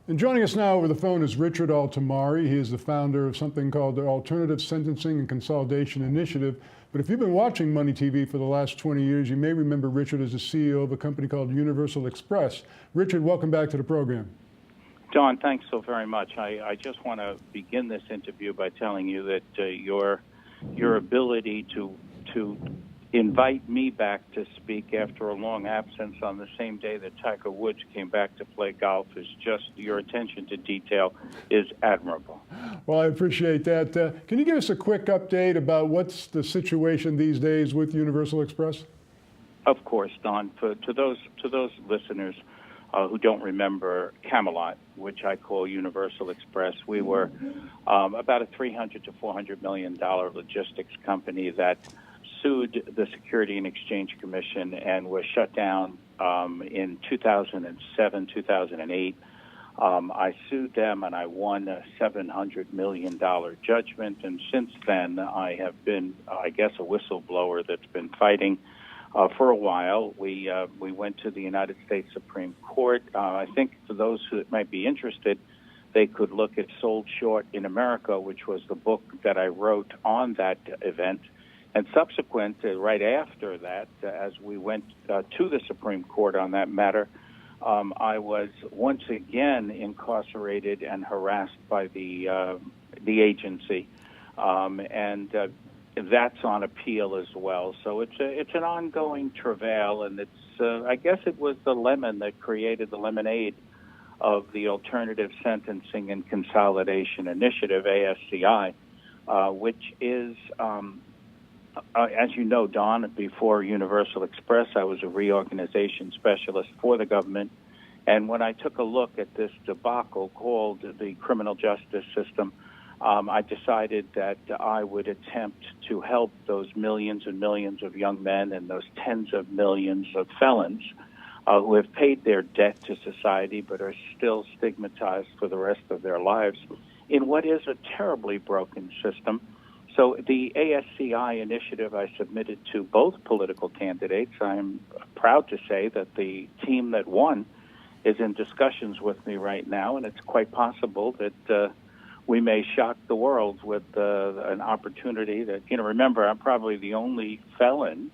And joining us now over the phone is Richard Altomare. He is the founder of something called the Alternative Sentencing and Consolidation Initiative. But if you've been watching MoneyTV for the last 20 years, you may remember Richard as the CEO of a company called Universal Express. Richard, welcome back to the program. John, thanks so very much. I just want to begin this interview by telling you that your ability to invite me back to speak after a long absence on the same day that Tiger Woods came back to play golf is just, your attention to detail is admirable. Well, I appreciate that. Can you give us a quick update about what's the situation these days with Universal Express? Of course, Don. To those listeners who don't remember Camelot, which I call Universal Express, we were about a $300 to $400 million logistics company that sued the Security and Exchange Commission and was shut down in 2007, 2008. I sued them and I won a $700 million judgment. And since then, I have been, I guess, a whistleblower that's been fighting for a while. We went to the United States Supreme Court. I think for those who might be interested, they could look at Sold Short in America, which was the book that I wrote on that event. And subsequent, right after that, as we went to the Supreme Court on that matter, I was once again incarcerated and harassed by the agency, and that's on appeal as well. So it's an ongoing travail, and it's I guess it was the lemon that created the lemonade of the Alternative Sentencing and Consolidation Initiative, ASCI, which is as you know, Don, before Universal Express, I was a reorganization specialist for the government. And when I took a look at this debacle called the criminal justice system, I decided that I would attempt to help those millions and millions of young men and those tens of millions of felons who have paid their debt to society but are still stigmatized for the rest of their lives in what is a terribly broken system. So the ASCI initiative I submitted to both political candidates. I'm proud to say that the team that won is in discussions with me right now, and it's quite possible that we may shock the world with an opportunity that, remember, I'm probably the only felon,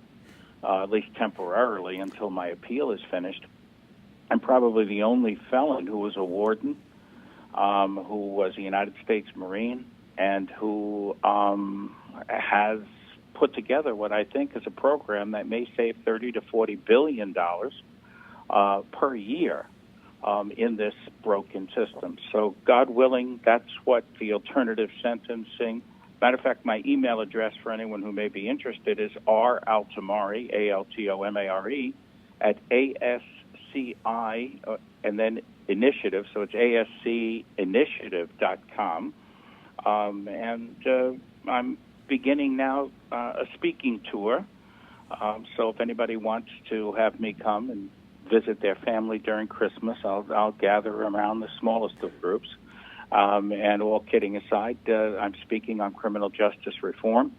at least temporarily until my appeal is finished. I'm probably the only felon who was a warden, who was a United States Marine, and who has put together what I think is a program that may save $30 to $40 billion per year in this broken system. So, God willing, that's what the alternative sentencing. Matter of fact, my email address for anyone who may be interested is r.altomare, A-L-T-O-M-A-R-E, at ASCI, and then initiative, so it's ascinitiative.com. And I'm beginning now a speaking tour. So if anybody wants to have me come and visit their family during Christmas, I'll gather around the smallest of groups. And all kidding aside, I'm speaking on criminal justice reform.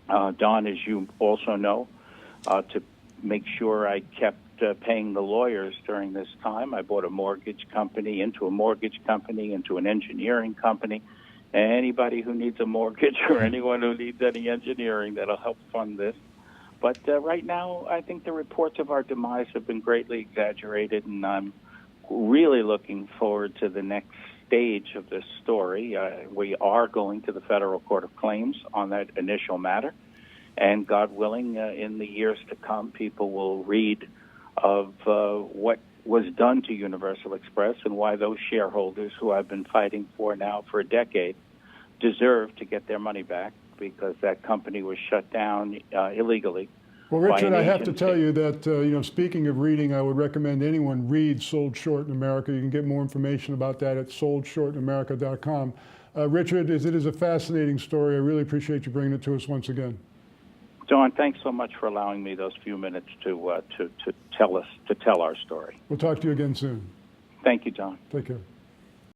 Don, as you also know, to make sure I kept paying the lawyers during this time, I bought a mortgage company, into an engineering company. Anybody who needs a mortgage or anyone who needs any engineering, that'll help fund this. But right now, I think the reports of our demise have been greatly exaggerated, and I'm really looking forward to the next stage of this story. We are going to the Federal Court of Claims on that initial matter, and God willing, in the years to come, people will read of what was done to Universal Express and why those shareholders who I've been fighting for now for a decade deserve to get their money back, because that company was shut down illegally. Well, Richard, I have to tell you that, speaking of reading, I would recommend anyone read Sold Short in America. You can get more information about that at soldshortinamerica.com. Richard, it is a fascinating story. I really appreciate you bringing it to us once again. John, thanks so much for allowing me those few minutes to tell our story. We'll talk to you again soon. Thank you, John. Take care.